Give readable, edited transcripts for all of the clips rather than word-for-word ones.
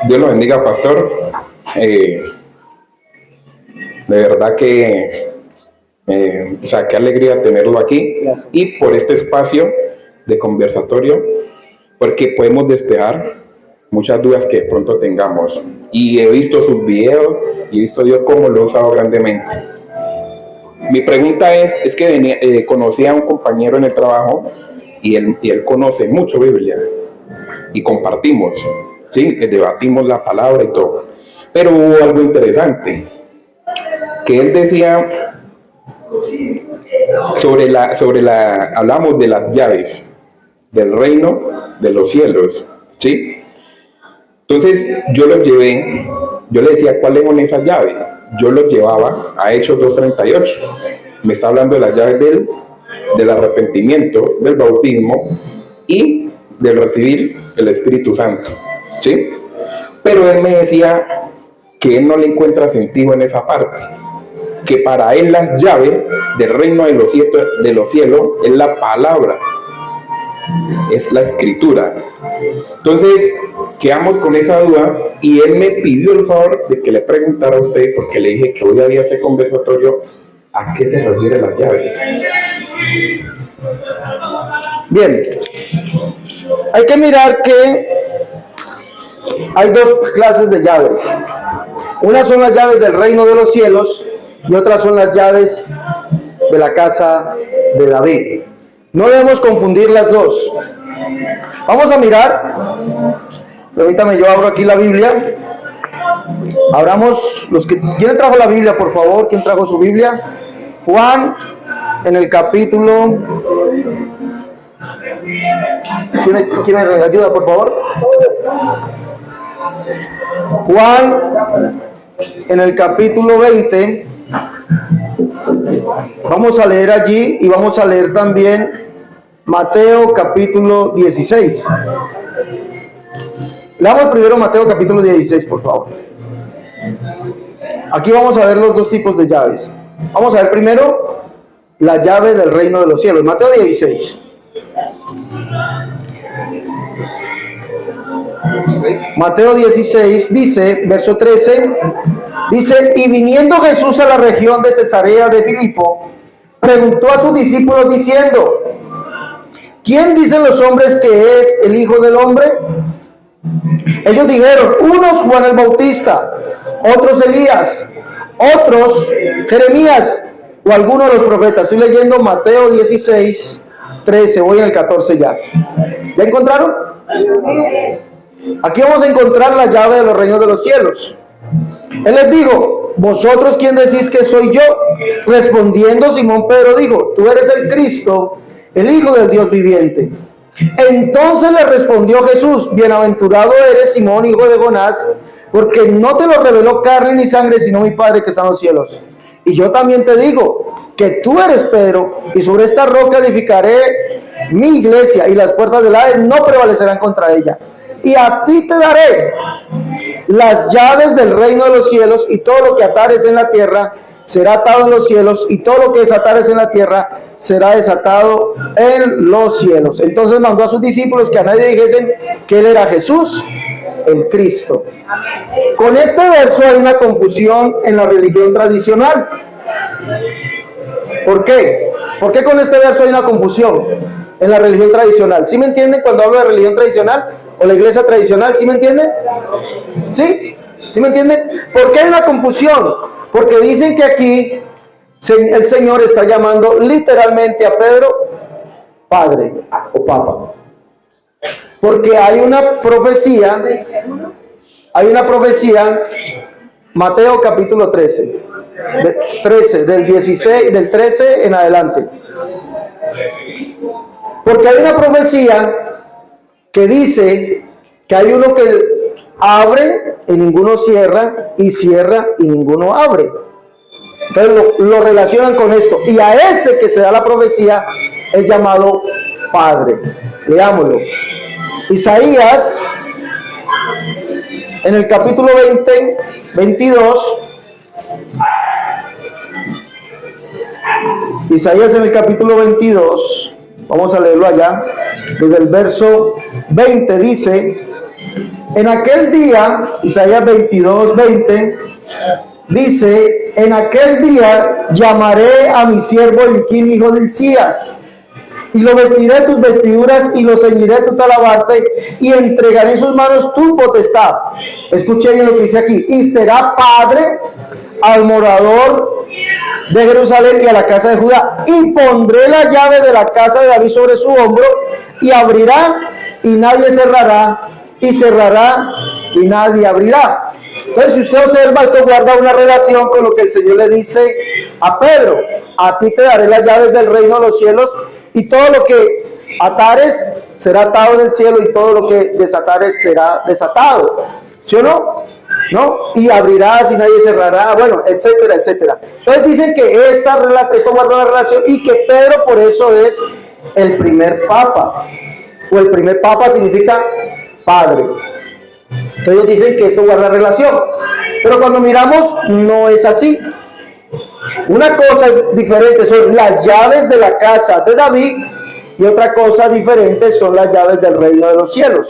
Dios lo bendiga, pastor. De verdad que, qué alegría tenerlo aquí. Gracias. Y por este espacio de conversatorio, porque podemos despejar muchas dudas que de pronto tengamos. Y he visto sus videos y he visto Dios cómo lo ha usado grandemente. Mi pregunta es que conocí a un compañero en el trabajo y él conoce mucho Biblia y compartimos, ¿sí? Debatimos la palabra y todo. Pero hubo algo interesante, que él decía hablamos de las llaves del reino de los cielos, ¿sí? Entonces yo le decía, ¿cuáles son esas llaves? Yo los llevaba a Hechos 2:38. Me está hablando de las llaves del arrepentimiento, del bautismo y del recibir el Espíritu Santo, ¿sí? Pero él me decía que él no le encuentra sentido en esa parte, que para él las llaves del reino de los cielos es la palabra, es la escritura. Entonces quedamos con esa duda y él me pidió el favor de que le preguntara a usted, porque le dije que hoy había ese conversatorio, ¿a qué se refieren las llaves? Bien, hay que mirar que hay dos clases de llaves. Unas son las llaves del reino de los cielos y otras son las llaves de la casa de David. No debemos confundir las dos. Vamos a mirar. Permítame, yo abro aquí la Biblia. Abramos ¿quién trajo la Biblia, por favor? ¿Quién trajo su Biblia? Juan, en el capítulo. ¿Quién me ayuda, por favor? Juan, en el capítulo 20. Vamos a leer allí y vamos a leer también Mateo capítulo 16. Leamos primero Mateo capítulo 16, por favor. Aquí vamos a ver los dos tipos de llaves. Vamos a ver primero la llave del reino de los cielos. Mateo 16. Mateo 16 dice, verso 13, dice: y viniendo Jesús a la región de Cesarea de Filipo, preguntó a sus discípulos diciendo: ¿quién dicen los hombres que es el Hijo del Hombre? Ellos dijeron: unos Juan el Bautista, otros Elías, otros Jeremías o alguno de los profetas. Estoy leyendo Mateo 16, 13, voy en el 14 ya. ¿Ya encontraron? Aquí vamos a encontrar la llave de los reinos de los cielos. Él les dijo: ¿vosotros quién decís que soy yo? Respondiendo Simón Pedro dijo: tú eres el Cristo, el Hijo del Dios viviente. Entonces le respondió Jesús: bienaventurado eres, Simón, hijo de Jonás, porque no te lo reveló carne ni sangre, sino mi Padre que está en los cielos. Y yo también te digo que tú eres Pedro, y sobre esta roca edificaré mi iglesia, y las puertas del Hades no prevalecerán contra ella. Y a ti te daré las llaves del reino de los cielos, y todo lo que atares en la tierra será atado en los cielos, y todo lo que desatares en la tierra será desatado en los cielos. Entonces mandó a sus discípulos que a nadie dijesen que él era Jesús, el Cristo. Con este verso hay una confusión en la religión tradicional. ¿Por qué? ¿Por qué con este verso hay una confusión en la religión tradicional? ¿Sí me entienden cuando hablo de religión tradicional o la iglesia tradicional? ¿Sí me entienden? ¿Sí? ¿Sí me entienden? ¿Por qué hay una confusión? Porque dicen que aquí el Señor está llamando literalmente a Pedro Padre o Papa. Porque hay una profecía, Mateo capítulo 13, del 16, del 13 en adelante. Porque hay una profecía que dice que hay uno que abre y ninguno cierra, y cierra y ninguno abre. Entonces lo relacionan con esto, y a ese que se da la profecía es llamado Padre. Leámoslo. Isaías, en el capítulo 22, Isaías en el capítulo 22, vamos a leerlo allá, desde el verso 20 dice: En aquel día, Isaías 22:20, dice, en aquel día llamaré a mi siervo Eliquín, hijo de Hilcías, y lo vestiré tus vestiduras y lo ceñiré tu talabarte y entregaré en sus manos tu potestad. Escuche bien lo que dice aquí. Y será padre al morador de Jerusalén y a la casa de Judá. Y pondré la llave de la casa de David sobre su hombro y abrirá y nadie cerrará y cerrará y nadie abrirá. Entonces, si usted observa, esto guarda una relación con lo que el Señor le dice a Pedro. A ti te daré las llaves del reino de los cielos y todo lo que atares será atado en el cielo y todo lo que desatares será desatado. ¿Sí o no? ¿No? Y abrirás y nadie cerrará, bueno, etcétera, etcétera. Entonces dicen que esto guarda una relación y que Pedro por eso es el primer papa. O el primer papa significa padre. Entonces dicen que esto guarda relación. Pero cuando miramos, no es así. Una cosa diferente son las llaves de la casa de David y otra cosa diferente son las llaves del reino de los cielos.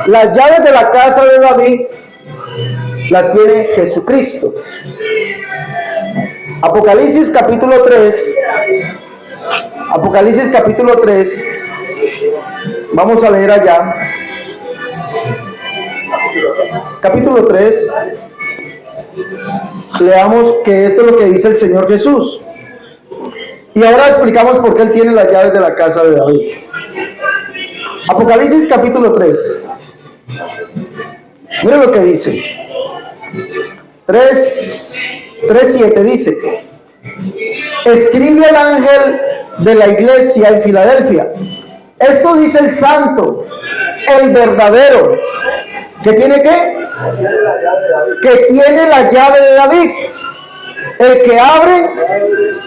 Las llaves de la casa de David las tiene Jesucristo. Apocalipsis capítulo 3. Apocalipsis capítulo 3. Vamos a leer allá. Capítulo 3. Leamos que esto es lo que dice el Señor Jesús. Y ahora explicamos por qué Él tiene las llaves de la casa de David. Apocalipsis capítulo 3. Mira lo que dice. 3:7 dice: escribe el ángel de la iglesia en Filadelfia. Esto dice el santo, el verdadero. ¿Que tiene qué? Que tiene la llave de David. El que abre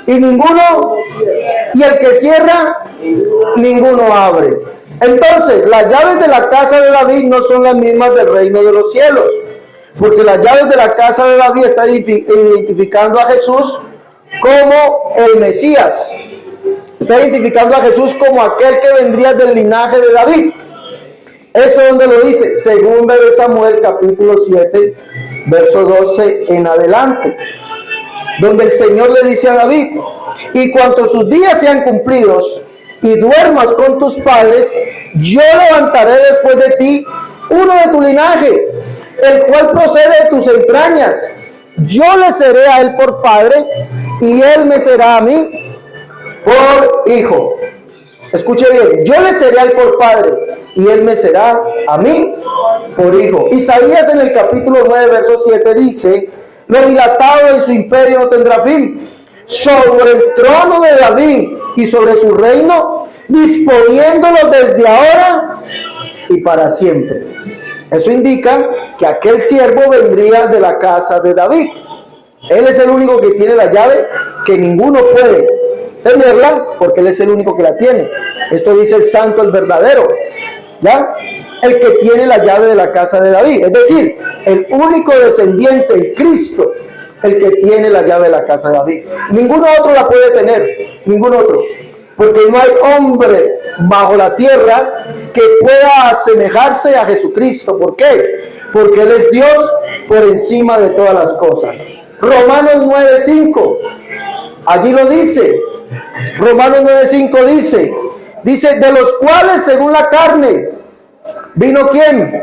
y ninguno, y el que cierra, ninguno abre. Entonces, las llaves de la casa de David no son las mismas del reino de los cielos, porque las llaves de la casa de David están identificando a Jesús como el Mesías. Está identificando a Jesús como aquel que vendría del linaje de David. Eso donde lo dice, segunda de Samuel capítulo 7, verso 12 en adelante, donde el Señor le dice a David: y cuanto sus días sean cumplidos y duermas con tus padres, yo levantaré después de ti uno de tu linaje, el cual procede de tus entrañas. Yo le seré a él por padre y él me será a mí por hijo. Escuche bien, yo le seré a él por padre y él me será a mí por hijo. Isaías en el capítulo 9, verso 7 dice: lo dilatado de su imperio no tendrá fin. Sobre el trono de David y sobre su reino, disponiéndolo desde ahora y para siempre. Eso indica que aquel siervo vendría de la casa de David. Él es el único que tiene la llave, que ninguno puede tenerla porque él es el único que la tiene. Esto dice el santo, el verdadero, ¿ya? El que tiene la llave de la casa de David, es decir, el único descendiente, el Cristo, el que tiene la llave de la casa de David. Ninguno otro la puede tener, ningún otro, porque no hay hombre bajo la tierra que pueda asemejarse a Jesucristo. ¿Por qué? Porque Él es Dios por encima de todas las cosas. Romanos 9:5, allí lo dice. Romanos 9:5 dice, de los cuales según la carne, ¿vino quién?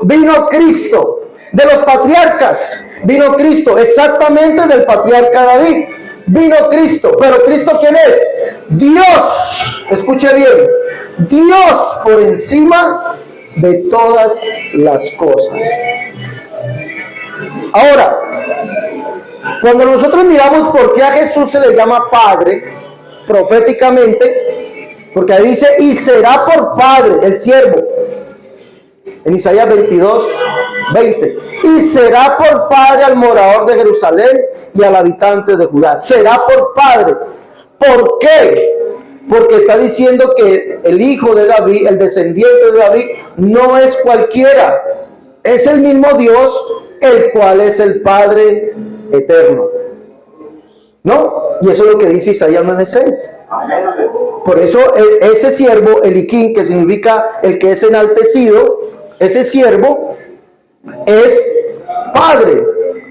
Vino Cristo. De los patriarcas, vino Cristo, exactamente del patriarca David. Vino Cristo, pero ¿Cristo quién es? Dios. Escuche bien, Dios por encima de todas las cosas. Ahora, cuando nosotros miramos por qué a Jesús se le llama Padre, proféticamente, porque ahí dice, y será por Padre, el siervo, en Isaías 22:20, y será por Padre al morador de Jerusalén y al habitante de Judá. Será por Padre. ¿Por qué? Porque está diciendo que el hijo de David, el descendiente de David, no es cualquiera, es el mismo Dios, el cual es el Padre eterno, ¿no? Y eso es lo que dice Isaías 9:6. Por eso ese siervo, Eliquín, que significa el que es enaltecido, ese siervo es padre,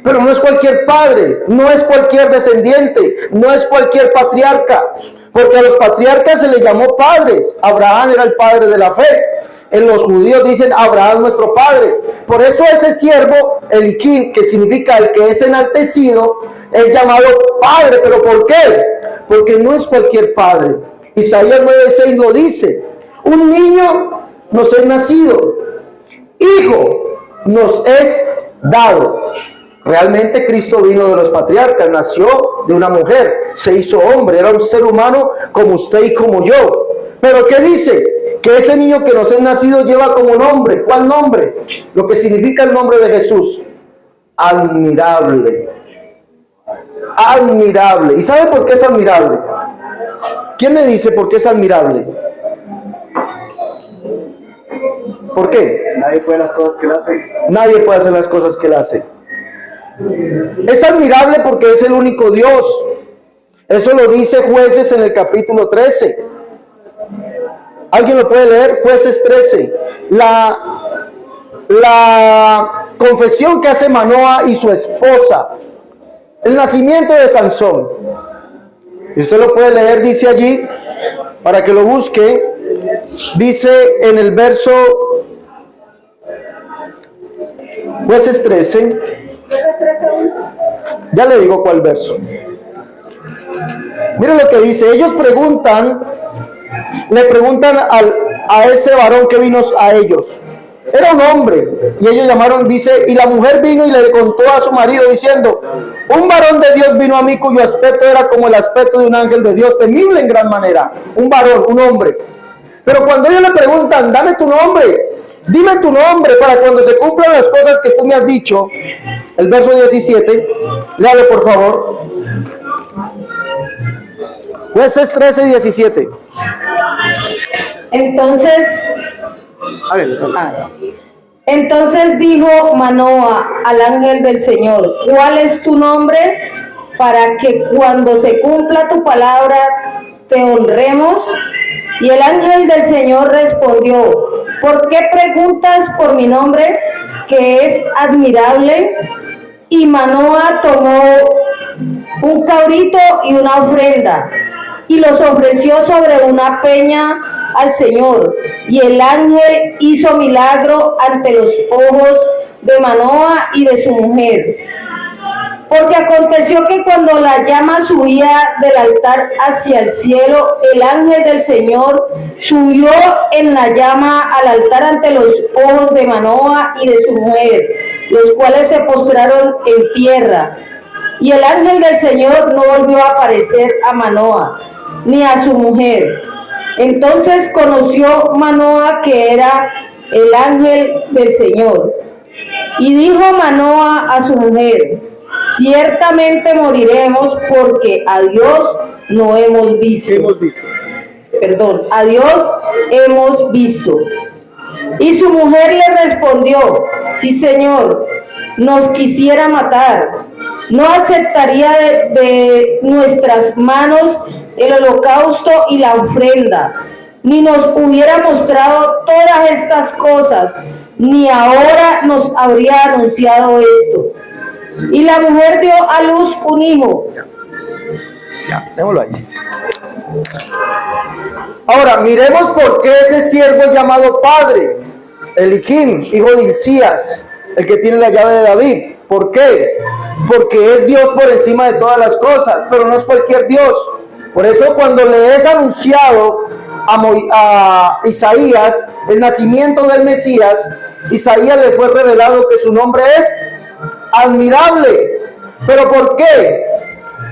pero no es cualquier padre, no es cualquier descendiente, no es cualquier patriarca, porque a los patriarcas se les llamó padres. Abraham era el padre de la fe. En los judíos dicen Abraham nuestro padre. Por eso ese siervo, Eliquín, que significa el que es enaltecido, es llamado padre. ¿Pero por qué? Porque no es cualquier padre. Isaías 9:6 lo dice: un niño nos es nacido, hijo nos es dado. Realmente Cristo vino de los patriarcas, nació de una mujer, se hizo hombre, era un ser humano como usted y como yo. Pero ¿qué dice? Que ese niño que nos es nacido lleva como nombre. ¿Cuál nombre? Lo que significa el nombre de Jesús: admirable. Admirable. ¿Y sabe por qué es admirable? ¿Quién me dice por qué es admirable? ¿Por qué? Nadie puede las cosas que él hace. Nadie puede hacer las cosas que él hace. Es admirable porque es el único Dios. Eso lo dice Jueces en el capítulo 13. ¿Alguien lo puede leer? Jueces 13. La confesión que hace Manoa y su esposa. El nacimiento de Sansón. Y usted lo puede leer, dice allí, para que lo busque. Dice en el verso Jueces 13. Ya le digo cuál verso. Miren lo que dice. Ellos le preguntan a ese varón que vino a ellos. Era un hombre. Y ellos llamaron, dice, y la mujer vino y le contó a su marido diciendo: un varón de Dios vino a mí cuyo aspecto era como el aspecto de un ángel de Dios, temible en gran manera. Un varón, un hombre. Pero cuando ellos le preguntan: dame tu nombre, dime tu nombre para cuando se cumplan las cosas que tú me has dicho. El verso 17, léalo por favor. Jueces 13, 17. Entonces dijo Manoa al ángel del Señor: ¿cuál es tu nombre? Para que cuando se cumpla tu palabra te honremos. Y el ángel del Señor respondió: ¿por qué preguntas por mi nombre, que es admirable? Y Manoa tomó un cabrito y una ofrenda, y los ofreció sobre una peña al Señor. Y el ángel hizo milagro ante los ojos de Manoa y de su mujer. Porque aconteció que cuando la llama subía del altar hacia el cielo, el ángel del Señor subió en la llama al altar ante los ojos de Manoa y de su mujer, los cuales se postraron en tierra. Y el ángel del Señor no volvió a aparecer a Manoa ni a su mujer. Entonces conoció Manoa que era el ángel del Señor. Y dijo Manoa a su mujer: ciertamente moriremos, porque a Dios no hemos visto. A Dios hemos visto. Y su mujer le respondió: sí, Señor, nos quisiera matar, no aceptaría de nuestras manos el holocausto y la ofrenda, ni nos hubiera mostrado todas estas cosas, ni ahora nos habría anunciado esto. Y la mujer dio a luz un hijo. Ya, démoslo ahí. Ahora, miremos por qué ese siervo es llamado padre. Eliquim, hijo de Hilcías, el que tiene la llave de David. ¿Por qué? Porque es Dios por encima de todas las cosas, pero no es cualquier Dios. Por eso cuando le es anunciado a Isaías el nacimiento del Mesías, Isaías le fue revelado que su nombre es admirable. ¿Pero por qué?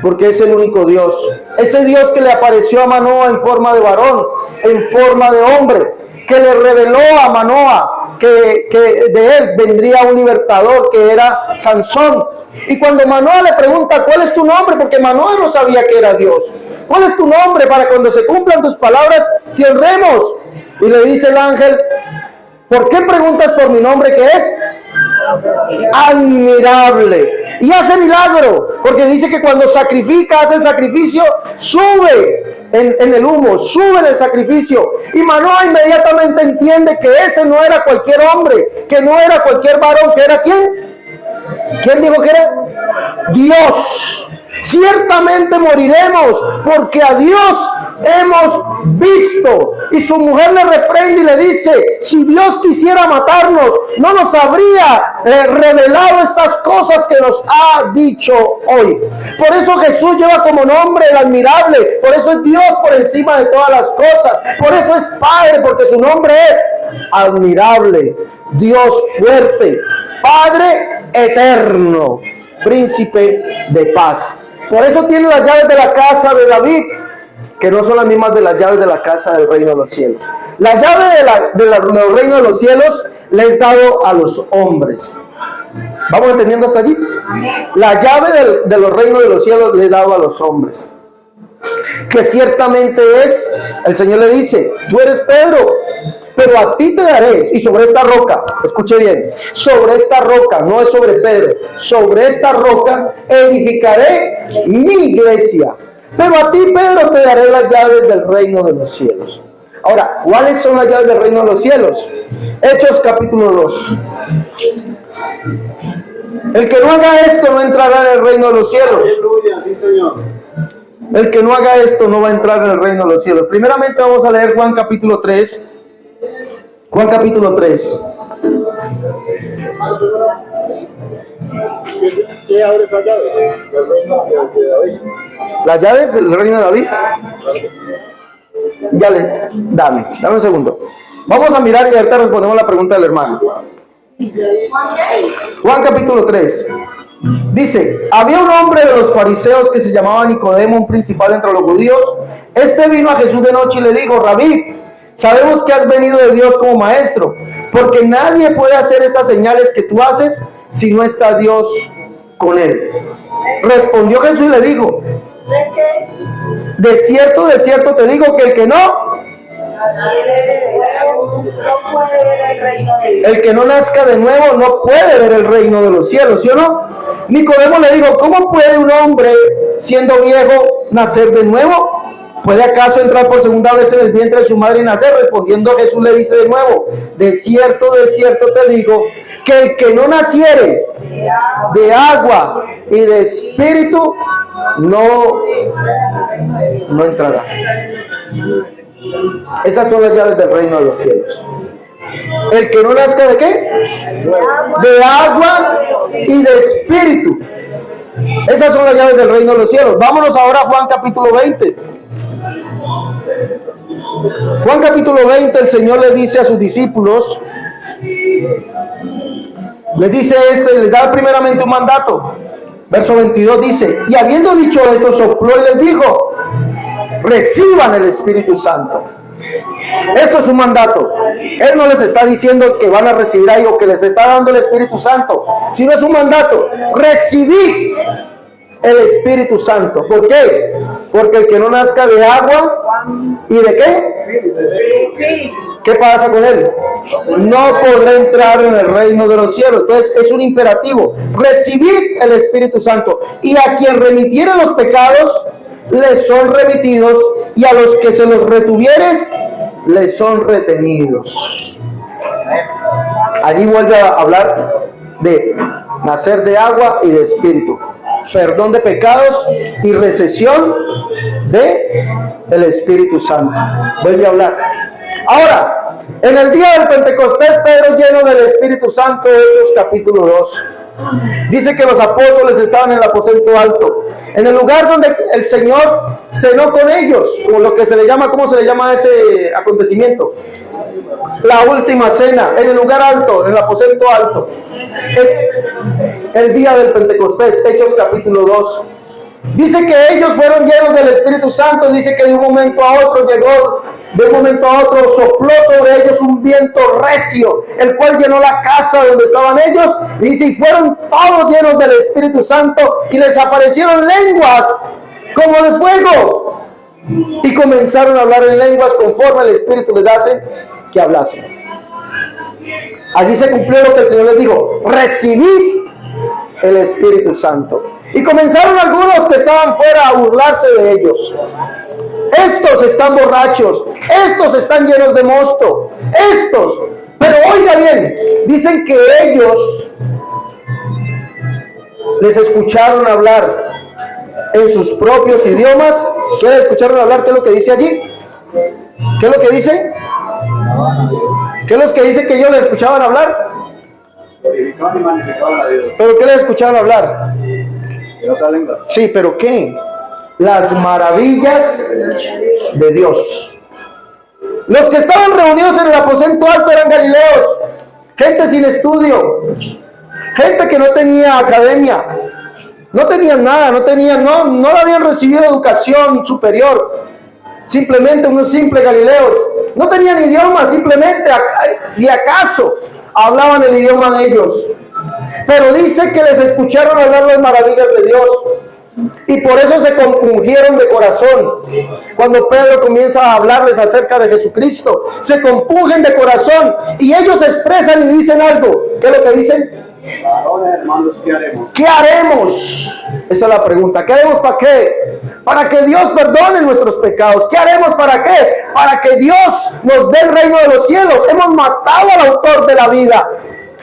Porque es el único Dios. Ese Dios que le apareció a Manoa en forma de varón, en forma de hombre, que le reveló a Manoa que de él vendría un libertador que era Sansón. Y cuando Manoa le pregunta: ¿cuál es tu nombre? Porque Manoa no sabía que era Dios. ¿Cuál es tu nombre para cuando se cumplan tus palabras te honremos? Y le dice el ángel: ¿por qué preguntas por mi nombre, que es admirable? Y hace milagro, porque dice que cuando sacrifica, hace el sacrificio, sube en el humo, suben el sacrificio. Y Manoah inmediatamente entiende que ese no era cualquier hombre, que no era cualquier varón, que era ¿quién? ¿Quién dijo que era? Dios. Ciertamente moriremos porque a Dios hemos visto. Y su mujer le reprende y le dice: si Dios quisiera matarnos, no nos habría revelado estas cosas que nos ha dicho hoy. Por eso Jesús lleva como nombre el admirable. Por eso es Dios por encima de todas las cosas. Por eso es Padre, porque su nombre es admirable, Dios fuerte, Padre eterno, príncipe de paz. Por eso tiene las llaves de la casa de David, que no son las mismas de las llaves de la casa del reino de los cielos. La llave del reino de los cielos le es dado a los hombres. ¿Vamos entendiendo hasta allí? La llave de los reinos de los cielos le es dado a los hombres. Que ciertamente es, el Señor le dice: tú eres Pedro, pero a ti te daré, y sobre esta roca, escuche bien, sobre esta roca, no es sobre Pedro, sobre esta roca edificaré mi iglesia. Pero a ti, Pedro, te daré las llaves del reino de los cielos. Ahora, ¿cuáles son las llaves del reino de los cielos? Hechos capítulo 2. El que no haga esto no entrará en el reino de los cielos. Aleluya, sí, Señor. El que no haga esto no va a entrar en el reino de los cielos. Primeramente vamos a leer Juan capítulo 3. Juan capítulo 3. ¿Qué abre esa llave? Del reino de David. Las llaves del reino de David. Dame un segundo. Vamos a mirar y ahorita respondemos la pregunta del hermano. Juan capítulo 3. Dice: había un hombre de los fariseos que se llamaba Nicodemo, un principal entre los judíos. Este vino a Jesús de noche y le dijo: Rabí, sabemos que has venido de Dios como maestro, porque nadie puede hacer estas señales que tú haces si no está Dios con él. Respondió Jesús y le dijo: de cierto te digo que el que no nazca de nuevo no puede ver el reino de los cielos, ¿sí o no? Nicodemo le dijo: ¿cómo puede un hombre siendo viejo nacer de nuevo? ¿Puede acaso entrar por segunda vez en el vientre de su madre y nacer? Respondiendo Jesús le dice de nuevo: de cierto te digo que el que no naciere de agua y de espíritu no entrará. Esas son las llaves del reino de los cielos. El que no nazca ¿de qué? De agua y de espíritu. Esas son las llaves del reino de los cielos. Vámonos ahora a Juan capítulo 20. Juan capítulo 20, el Señor le dice a sus discípulos, les dice les da primeramente un mandato. Verso 22 dice: y habiendo dicho esto, sopló y les dijo: reciban el Espíritu Santo. Esto es un mandato. Él no les está diciendo que van a recibir ahí o que les está dando el Espíritu Santo, sino es un mandato: recibid el Espíritu Santo. ¿Por qué? Porque el que no nazca de agua y de qué, ¿qué pasa con él? No podrá entrar en el reino de los cielos. Entonces es un imperativo: recibid el Espíritu Santo. Y a quien remitiere los pecados les son remitidos, y a los que se los retuvieres les son retenidos. Allí vuelve a hablar de nacer de agua y de espíritu, perdón de pecados y recesión de el Espíritu Santo. Vuelve a hablar. Ahora, en el día del Pentecostés, Pedro, lleno del Espíritu Santo, Hechos capítulo 2, dice que los apóstoles estaban en el aposento alto, en el lugar donde el Señor cenó con ellos, como lo que se le llama, ¿cómo se le llama ese acontecimiento? La última cena, en el lugar alto, en el aposento alto. El día del Pentecostés, Hechos capítulo 2. Dice que ellos fueron llenos del Espíritu Santo. Dice que de un momento a otro sopló sobre ellos un viento recio, el cual llenó la casa donde estaban ellos. Dice: y fueron todos llenos del Espíritu Santo, y les aparecieron lenguas como de fuego, y comenzaron a hablar en lenguas conforme el Espíritu les hace que hablasen. Allí se cumplió lo que el Señor les dijo: recibid el Espíritu Santo. Y comenzaron algunos que estaban fuera a burlarse de ellos. estos están borrachos, estos están llenos de mosto, estos. Pero oiga bien, dicen que ellos les escucharon hablar en sus propios idiomas. ¿Qué les escucharon hablar? ¿Qué es lo que dice allí? ¿Qué es lo que dice? ¿Qué es lo que dice que ellos les escuchaban hablar? Glorificaban y magnificaban a Dios. ¿Pero qué les escuchaban hablar? En otra lengua. Sí, pero ¿qué? Las maravillas de Dios. Los que estaban reunidos en el aposento alto eran galileos, gente sin estudio, gente que no tenía academia, no tenían nada, no habían recibido educación superior, simplemente unos simples galileos, no tenían idioma, simplemente, si acaso, hablaban el idioma de ellos. Pero dice que les escucharon hablar las maravillas de Dios. Y por eso se compungieron de corazón. Cuando Pedro comienza a hablarles acerca de Jesucristo, se compungen de corazón y ellos expresan y dicen algo. ¿Qué es lo que dicen? Varones, hermanos, ¿qué haremos? ¿Qué haremos? Esa es la pregunta. ¿Qué haremos para qué? Para que Dios perdone nuestros pecados. ¿Qué haremos para qué? Para que Dios nos dé el reino de los cielos. Hemos matado al autor de la vida.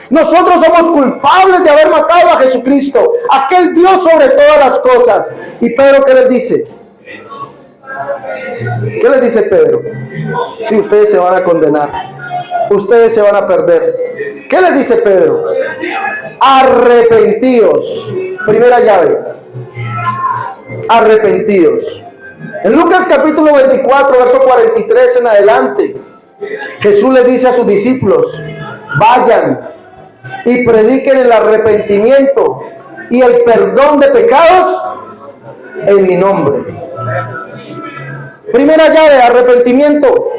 Nosotros somos culpables de haber matado a Jesucristo, aquel Dios sobre todas las cosas. ¿Y Pedro qué les dice? ¿Qué les dice Pedro? Si ustedes se van a condenar, ustedes se van a perder. ¿Qué les dice Pedro? Arrepentíos. Primera llave. Arrepentíos. En Lucas capítulo 24, verso 43 en adelante, Jesús les dice a sus discípulos: vayan y prediquen el arrepentimiento y el perdón de pecados en mi nombre. Primera llave, arrepentimiento.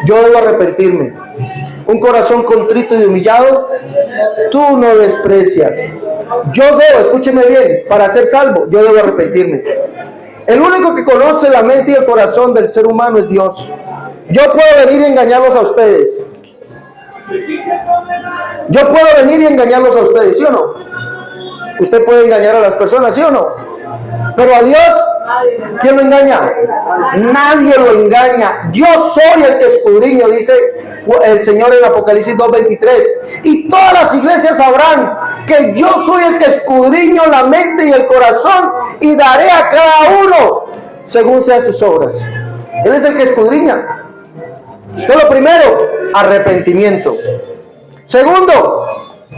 Yo debo arrepentirme. Un corazón contrito y humillado, tú no desprecias. Yo debo, escúcheme bien, para ser salvo, yo debo arrepentirme. El único que conoce la mente y el corazón del ser humano es Dios. Yo puedo venir y engañarlos a ustedes. Yo puedo venir y engañarlos a ustedes, ¿sí o no? Usted puede engañar a las personas, ¿sí o no? Pero a Dios, ¿quién lo engaña? Nadie lo engaña. Yo soy el que escudriño, dice el Señor en Apocalipsis 2:23. Y todas las iglesias sabrán que yo soy el que escudriño la mente y el corazón y daré a cada uno según sean sus obras. Él es el que escudriña. Entonces, lo primero, arrepentimiento. Segundo,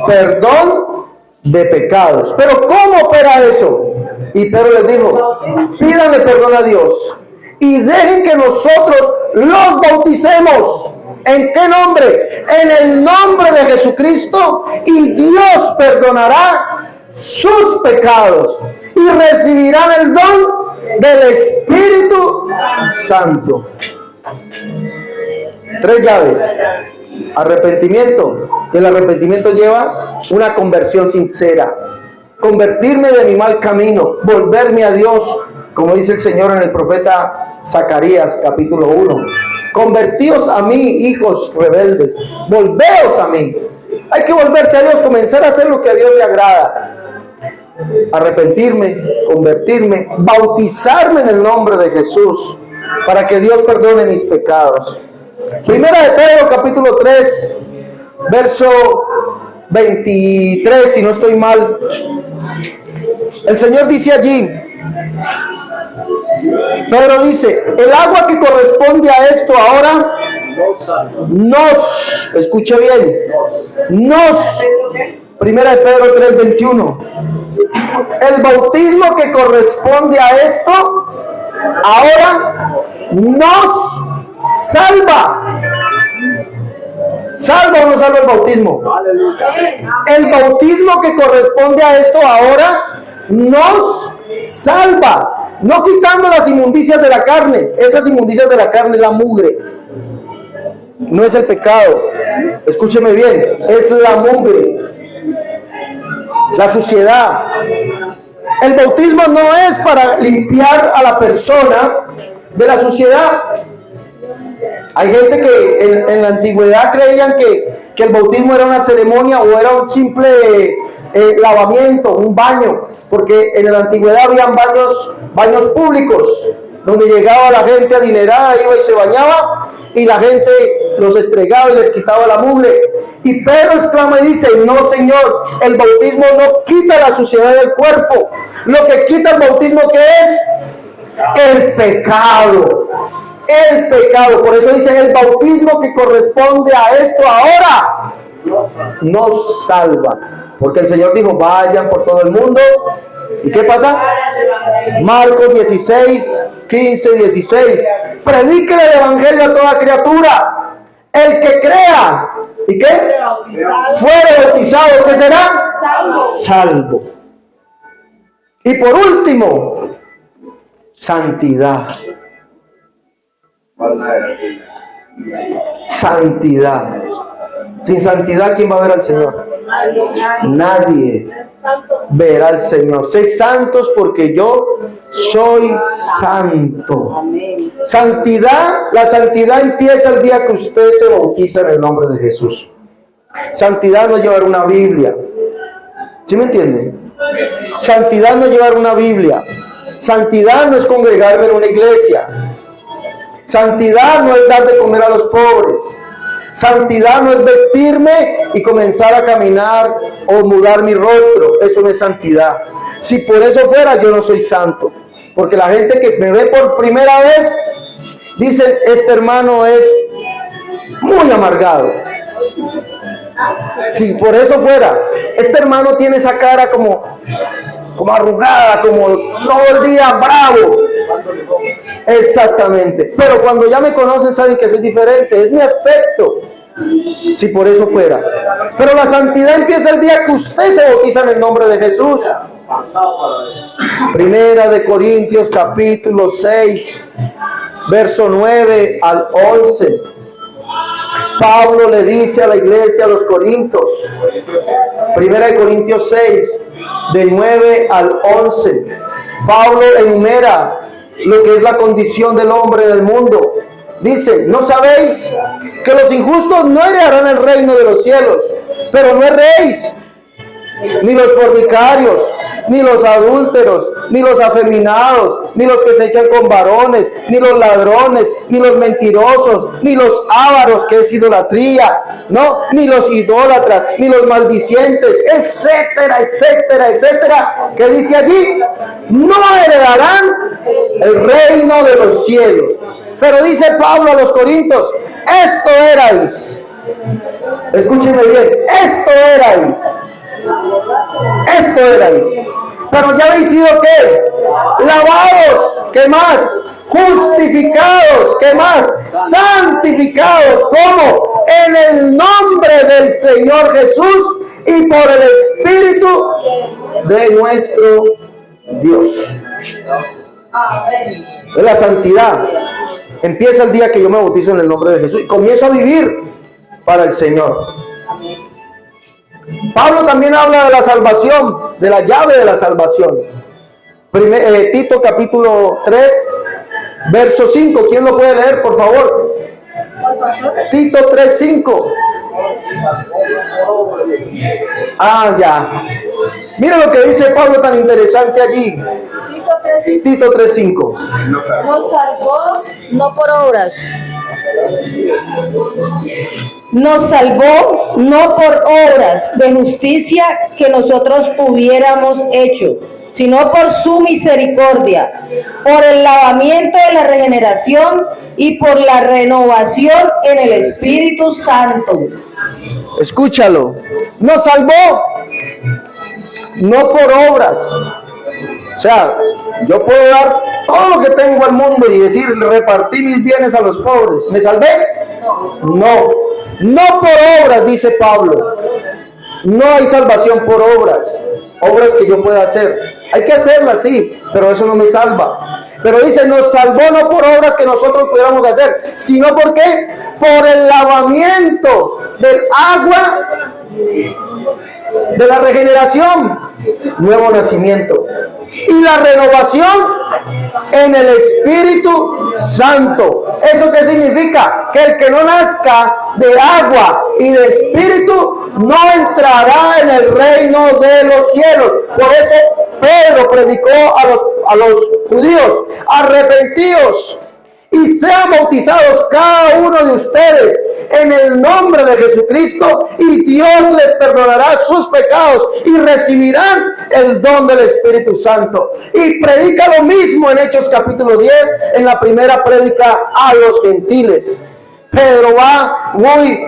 perdón de pecados. Pero ¿cómo opera eso? Y Pedro les dijo: pídanle perdón a Dios y dejen que nosotros los bauticemos. ¿En qué nombre? En el nombre de Jesucristo, y Dios perdonará sus pecados y recibirán el don del Espíritu Santo. 3 llaves. Arrepentimiento. El arrepentimiento lleva una conversión sincera. Convertirme de mi mal camino, volverme a Dios, como dice el Señor en el profeta Zacarías capítulo 1. Convertíos a mí, hijos rebeldes, volveos a mí. Hay que volverse a Dios, comenzar a hacer lo que a Dios le agrada. Arrepentirme, convertirme, bautizarme en el nombre de Jesús, para que Dios perdone mis pecados. Primera de Pedro capítulo 3, verso 23, si no estoy mal. El Señor dice allí, Pedro dice: el agua que corresponde a esto ahora nos, escuche bien, Primera de Pedro 3:21. El bautismo que corresponde a esto ahora nos salva. ¿Salva o no salva el bautismo? El bautismo que corresponde a esto ahora nos salva. No quitando las inmundicias de la carne. Esas inmundicias de la carne es la mugre. No es el pecado. Escúcheme bien. Es la mugre. La suciedad. El bautismo no es para limpiar a la persona de la suciedad. Hay gente que en la antigüedad creían que el bautismo era una ceremonia o era un simple lavamiento, un baño, porque en la antigüedad habían baños públicos, donde llegaba la gente adinerada, iba y se bañaba, y la gente los estregaba y les quitaba la mugre. Y Pedro exclama y dice: no, Señor, el bautismo no quita la suciedad del cuerpo. Lo que quita el bautismo, ¿qué es? El pecado. El pecado. Por eso dice: el bautismo que corresponde a esto ahora nos salva. Porque el Señor dijo: vayan por todo el mundo. ¿Y qué pasa? Marcos 16, 15, 16. Prediquen el evangelio a toda criatura. El que crea, ¿y qué? Fuere bautizado, ¿qué será? Salvo. Y por último, santidad. Santidad. Sin santidad, ¿quién va a ver al Señor? Nadie verá al Señor. Sed santos porque yo soy santo. Santidad, la santidad empieza el día que usted se bautiza en el nombre de Jesús. Santidad no es llevar una Biblia. ¿Sí me entienden? Santidad no es llevar una Biblia. Santidad no es congregarme en una iglesia. Santidad no es dar de comer a los pobres. Santidad no es vestirme y comenzar a caminar o mudar mi rostro. Eso no es santidad. Si por eso fuera, yo no soy santo. Porque la gente que me ve por primera vez dice: este hermano es muy amargado. Si por eso fuera, este hermano tiene esa cara como arrugada, como todo el día bravo. Exactamente. Pero cuando ya me conocen, saben que soy diferente. Es mi aspecto. Si por eso fuera. Pero la santidad empieza el día que usted se bautiza en el nombre de Jesús. Primera de Corintios capítulo 6, verso 9 al 11. Pablo le dice a la iglesia, a los corintios, Primera de Corintios 6, de 9 al 11. Pablo enumera lo que es la condición del hombre en el mundo. Dice: ¿no sabéis que los injustos no heredarán el reino de los cielos? Pero no erréis, ni los fornicarios, ni los adúlteros, ni los afeminados, ni los que se echan con varones, ni los ladrones, ni los mentirosos, ni los ávaros, que es idolatría, no, ni los idólatras, ni los maldicientes, etcétera, etcétera, etcétera, que dice allí, no heredarán el reino de los cielos. Pero dice Pablo a los corintios: esto erais. Escúchenme bien, esto erais. Esto erais. Pero ya habéis sido ¿qué? Lavados. ¿Qué más? Justificados. ¿Qué más? Santificados. ¿Cómo? En el nombre del Señor Jesús y por el Espíritu de nuestro Dios. Es la santidad. Empieza el día que yo me bautizo en el nombre de Jesús y comienzo a vivir para el Señor. Pablo también habla de la salvación, de la llave de la salvación. Tito capítulo 3, verso 5. ¿Quién lo puede leer, por favor? Tito 3, 5. Ah, ya. Mira lo que dice Pablo tan interesante allí. Tito 3, 5. Nos salvó no por obras. Nos salvó no por obras de justicia que nosotros hubiéramos hecho, sino por su misericordia, por el lavamiento de la regeneración y por la renovación en el Espíritu Santo. Escúchalo. Nos salvó no por obras. O sea, yo puedo dar todo lo que tengo al mundo y decir: repartí mis bienes a los pobres. ¿Me salvé? No. No por obras, dice Pablo. No hay salvación por obras. Obras que yo pueda hacer. Hay que hacerlas, sí, pero eso no me salva. Pero dice: nos salvó no por obras que nosotros pudiéramos hacer, sino ¿por qué? Por el lavamiento del agua de la regeneración, nuevo nacimiento, y la renovación en el Espíritu Santo. ¿Eso qué significa? Que el que no nazca de agua y de Espíritu no entrará en el reino de los cielos. Por eso Pedro predicó a los judíos: arrepentíos y sean bautizados cada uno de ustedes en el nombre de Jesucristo, y Dios les perdonará sus pecados y recibirán el don del Espíritu Santo. Y predica lo mismo en Hechos capítulo 10, en la primera prédica a los gentiles. Pedro va muy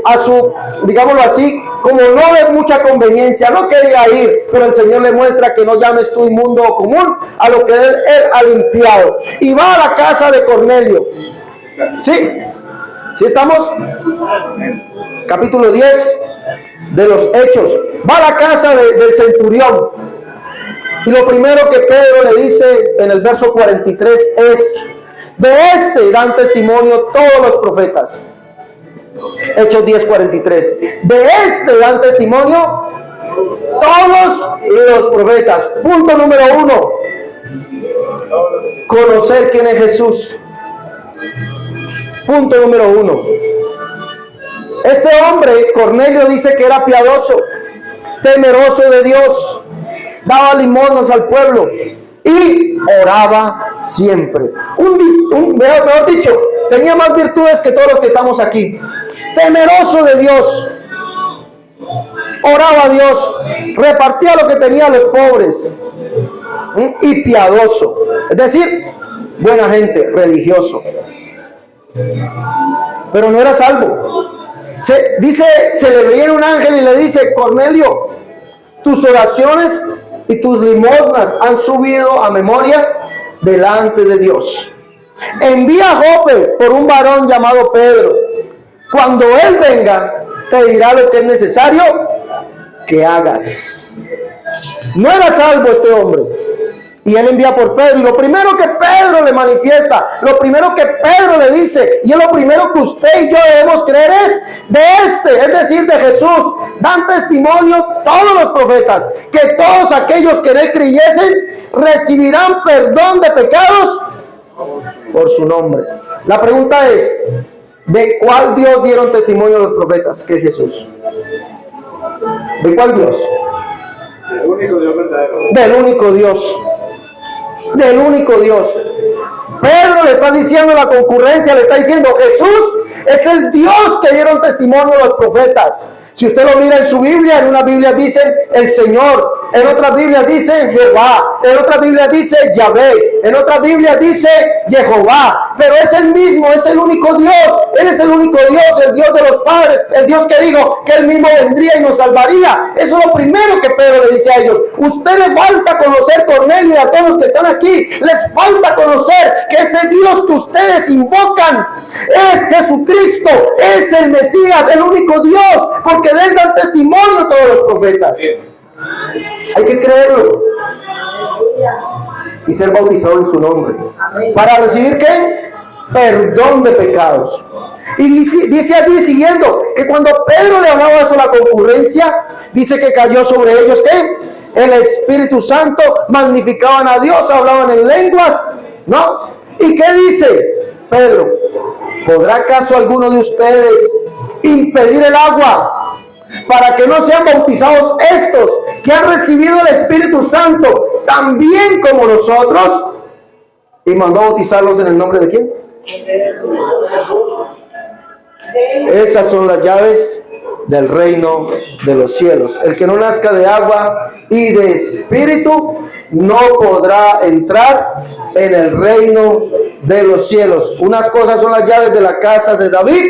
a su, digámoslo así, como no de mucha conveniencia, no quería ir, pero el Señor le muestra que no llames tú inmundo o común a lo que él ha limpiado. Y va a la casa de Cornelio. ¿Sí? ¿Sí estamos? Capítulo 10 de los Hechos. Va a la casa del centurión. Y lo primero que Pedro le dice en el verso 43 es: de este dan testimonio todos los profetas. Hechos 10:43. De este dan testimonio todos los profetas. Punto número 1: conocer quién es Jesús. Punto número 1. Este hombre, Cornelio, dice que era piadoso, temeroso de Dios, daba limosnas al pueblo y oraba siempre. Mejor dicho, tenía más virtudes que todos los que estamos aquí. Temeroso de Dios, oraba a Dios, repartía lo que tenía a los pobres, y piadoso, es decir, buena gente, religioso. Pero no era salvo. Se le veía un ángel y le dice: Cornelio, tus oraciones y tus limosnas han subido a memoria delante de Dios. Envía a Jope por un varón llamado Pedro. Cuando él venga, te dirá lo que es necesario que hagas. No era salvo este hombre. Y él envía por Pedro, y lo primero que Pedro le manifiesta, lo primero que Pedro le dice, y es lo primero que usted y yo debemos creer, es de este, es decir, de Jesús. Dan testimonio todos los profetas, que todos aquellos que en él creyesen recibirán perdón de pecados por su nombre. La pregunta es: ¿de cuál Dios dieron testimonio los profetas? Que es Jesús. ¿De cuál Dios? El único Dios verdadero. Del único Dios. Del único Dios. Pedro le está diciendo a la concurrencia, le está diciendo: Jesús es el Dios que dieron testimonio a los profetas. Si usted lo mira en su Biblia, en una Biblia dicen el Señor, en otra Biblia dice Jehová, en otra Biblia dice Yahvé, en otra Biblia dice Jehová, pero es el mismo, es el único Dios. Él es el único Dios, el Dios de los padres, el Dios que dijo que Él mismo vendría y nos salvaría. Eso es lo primero que Pedro le dice a ellos. Ustedes falta conocer, Cornelio, y a todos los que están aquí, les falta conocer que ese Dios que ustedes invocan es Jesucristo, es el Mesías, el único Dios, porque de Él dan testimonio todos los profetas. Hay que creerlo y ser bautizado en su nombre. ¿Para recibir qué? Perdón de pecados. Y dice allí siguiendo que cuando Pedro le hablaba eso a la concurrencia, dice que cayó sobre ellos ¿qué? El Espíritu Santo, magnificaban a Dios, hablaban en lenguas, ¿no? ¿Y qué dice Pedro? ¿Podrá acaso alguno de ustedes impedir el agua para que no sean bautizados estos que han recibido el Espíritu Santo también como nosotros? Y mandó a bautizarlos en el nombre de ¿quién? Esas son las llaves del reino de los cielos. El que no nazca de agua y de espíritu no podrá entrar en el reino de los cielos. Unas cosas son las llaves de la casa de David,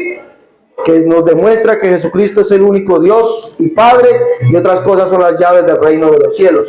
que nos demuestra que Jesucristo es el único Dios y Padre, y otras cosas son las llaves del reino de los cielos.